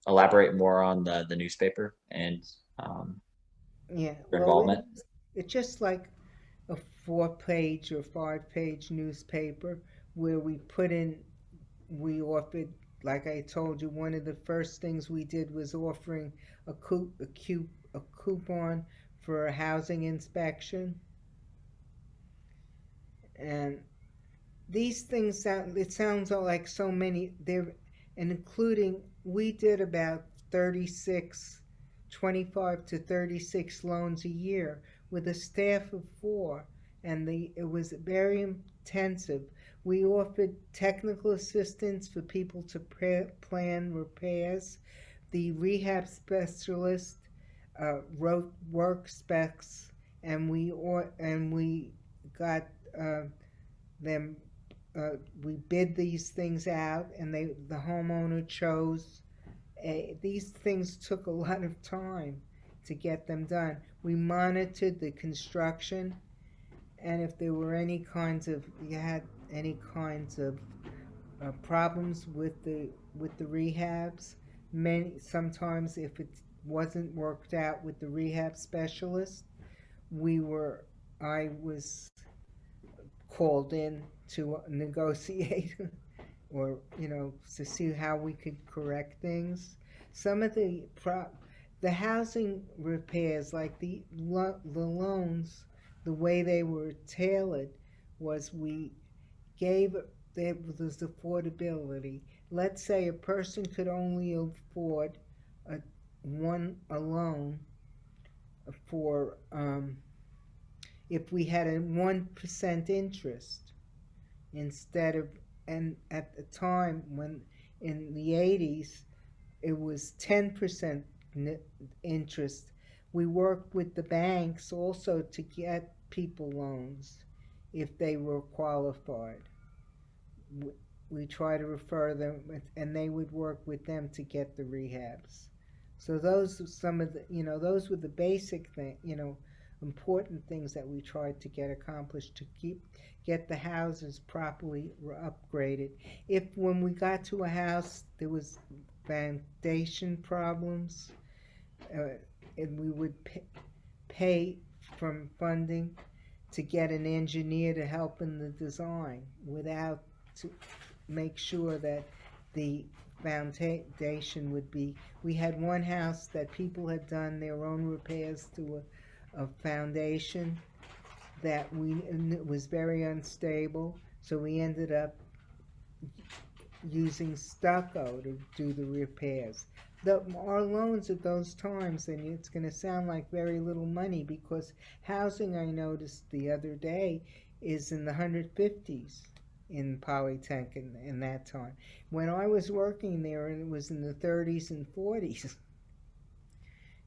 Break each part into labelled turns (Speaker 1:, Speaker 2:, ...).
Speaker 1: elaborate more on the newspaper and um,
Speaker 2: Yeah,
Speaker 1: your
Speaker 2: well,
Speaker 1: involvement?
Speaker 2: it's just like a 4 page or 5 page newspaper where we offered, like I told you, one of the first things we did was offering a coupon for a housing inspection. And these things it sounds all like so many there, and including we did about 36, 25 to 36 loans a year with a staff of 4, and it was very intensive. We offered technical assistance for people to plan repairs. The rehab specialist wrote work specs, and we got uh, them we bid these things out, and the homeowner chose. These things took a lot of time to get them done. We monitored the construction, and if there were any kinds of you had any kinds of problems with the rehabs, many sometimes if it wasn't worked out with the rehab specialist, we were I was called in to negotiate or to see how we could correct things. Some of the housing repairs, like the loans, the way they were tailored was we gave there was affordability. Let's say a person could only afford a a loan for if we had a 1% interest instead of, and at the time when in the 80s it was 10% interest. We worked with the banks also to get people loans if they were qualified. We try to refer them, and they would work with them to get the rehabs. So those are some of those were the basic important things that we tried to get accomplished to get the houses properly upgraded. If when we got to a house there was foundation problems, uh, and we would pay from funding to get an engineer to help in the design without to make sure that the foundation would be. We had one house that people had done their own repairs to a foundation that it was very unstable, so we ended up using stucco to do the repairs. Our loans at those times, and it's going to sound like very little money because housing, I noticed the other day, is in the 150s in Polytech in that time. When I was working there, it was in the 30s and 40s.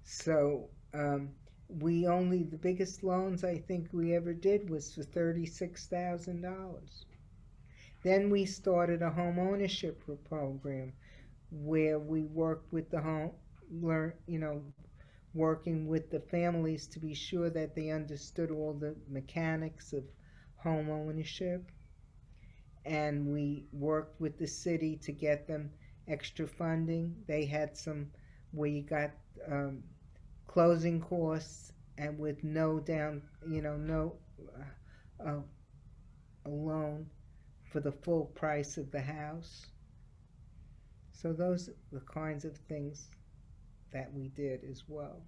Speaker 2: So the biggest loans I think we ever did was for $36,000. Then we started a home ownership program where we worked with the home, learn, working with the families to be sure that they understood all the mechanics of home ownership. And we worked with the city to get them extra funding. They had some where you got um, closing costs and with no down, no uh, a loan for the full price of the house. So those are the kinds of things that we did as well.